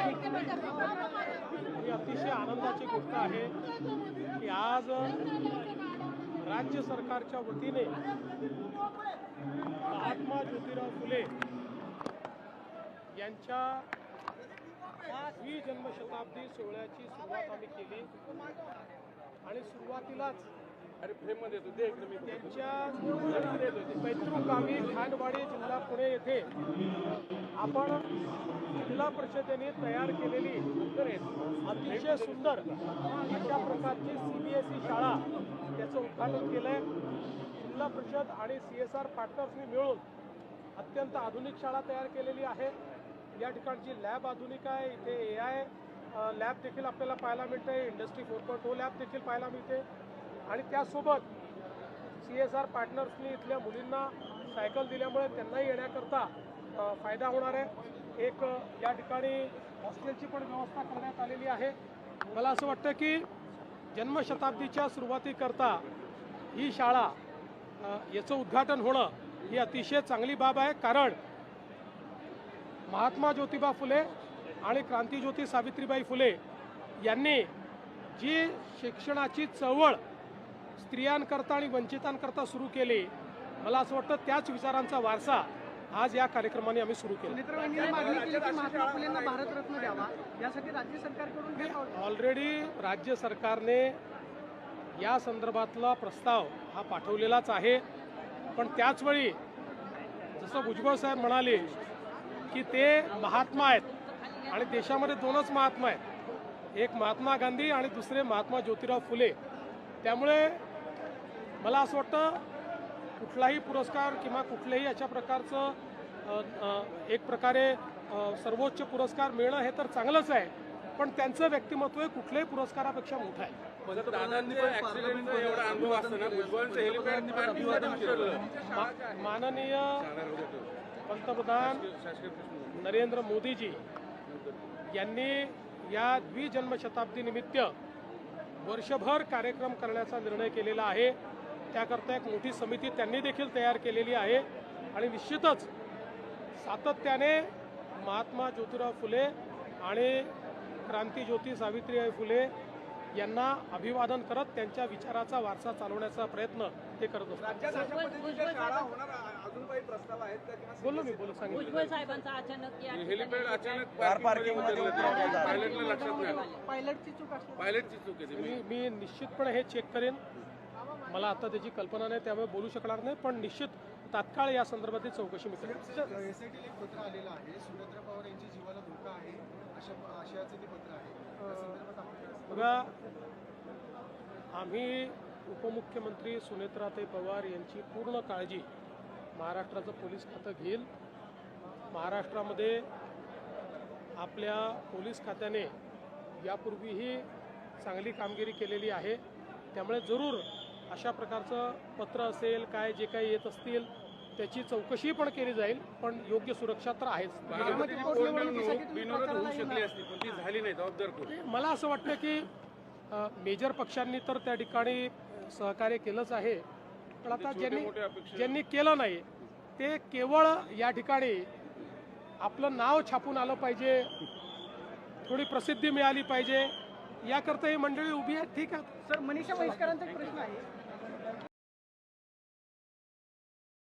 ही अतिशय आनंदाची गोष्ट आहे की आज राज्य सरकारच्या वतीने महात्मा ज्योतिराव फुले यांच्या 20 जन्मशताब्दी सोहळ्याची सुरुवात आम्ही केली आणि सुरुवातीलाच त्यांच्या पैतृक गावी खांडवाडी जिल्हा पुणे येथे आपण जिल्हा परिषदेने तयार केलेली अतिशय सुंदर अशा प्रकारची CBSE शाळा त्याचं उद्घाटन केलंय। जिल्हा परिषद आणि CSR पार्टनर्सनी मिळून अत्यंत आधुनिक शाळा तयार केलेली आहे। या ठिकाणची लॅब आधुनिक आहे, इथे AI लॅब देखील आपल्याला पाहायला मिळते, इंडस्ट्री 4.0 लॅब देखील पाहायला मिळते आणि त्यासोबत CSR पार्टनर्सनी इथल्या मुलींना सायकल दिल्यामुळे त्यांनाही येण्याकरता फायदा होणार आहे। एक या ठिकाणी हॉस्टेलची पण व्यवस्था करण्यात आलेली आहे। मला असं वाटतं की जन्मशताब्दीच्या सुरुवातीकरता ही शाळा याचं उद्घाटन होणं ही अतिशय चांगली बाब आहे, कारण महात्मा ज्योतिबा फुले आणि क्रांतीज्योती सावित्रीबाई फुले यांनी जी शिक्षणाची चळवळ स्त्रियांकरता आणि वंचितांकरता सुरू केली, मला असं वाटतं त्याच विचारांचा वारसा आज या कार्यक्रमाने आम्ही सुरू केला। महात्मा फुलेंना भारतरत्न द्यावा यासाठी राज्य सरकारकडून ऑलरेडी राज्य सरकारने या संदर्भातला प्रस्ताव हा पाठवलेलाच आहे, पण त्याचवेळी जसं भुजबळ साहेब म्हणाले की ते महात्मा आहेत आणि देशामध्ये दोनच महात्मा आहेत, एक महात्मा गांधी आणि दुसरे महात्मा ज्योतिराव फुले। त्यामुळे मला असं वाटतं कुठलाही पुरस्कार किंवा कुठल्याही अशा प्रकारचं एक प्रकारे सर्वोच्च पुरस्कार मिळणं हे तर चांगलंच आहे, पण त्यांचं व्यक्तिमत्व कुठल्याही पुरस्कारापेक्षा मोठं आहे। माननीय पंतप्रधान नरेंद्र मोदीजी यांनी या द्विजन्मशताब्दी निमित्त वर्षभर कार्यक्रम करण्याचा निर्णय केलेला आहे। त्याकरता एक मोठी समिती त्यांनी देखील तयार केलेली आहे आणि निश्चितच सातत्याने महात्मा ज्योतिराव फुले आणि क्रांतीज्योती सावित्रीबाई फुले यांना अभिवादन करत त्यांच्या विचाराचा वारसा चालवण्याचा प्रयत्न ते करत असतात। बोललो मी सांगितलं मी निश्चितपणे हे चेक करेन, मला आता त्याची कल्पना नाही त्यामुळे बोलू शकणार नाही, पण निश्चित तात्काळ या संदर्भातील चौकशी मी करेन। पत्र आलेलं आहे, सुनेत्रा पवार यांच्या जीवाला धोका आहे अशाचं ते पत्र आहे। बघा, आम्ही उपमुख्यमंत्री सुनेत्राताई पवार यांची पूर्ण काळजी महाराष्ट्राचं पोलीस खातं घेईल। महाराष्ट्रामध्ये आपल्या पोलीस खात्याने यापूर्वीही चांगली कामगिरी केलेली आहे, त्यामुळे जरूर अशा प्रकारचं पत्र असेल काय जे काही येत असतील त्याची चौकशी पण केली जाईल, पण योग्य सुरक्षा तर आहेच। मला असं वाटतं की मेजर पक्षांनी तर त्या ठिकाणी सहकार्य केलंच आहे, पण आता ज्यांनी केलं नाही ते केवळ या ठिकाणी आपलं नाव छापून आलं पाहिजे, थोडी प्रसिद्धी मिळाली पाहिजे याकरता ही मंडळी उभी आहे। ठीक आहे सर, मनीषा म्हैसकरांचा प्रश्न आहे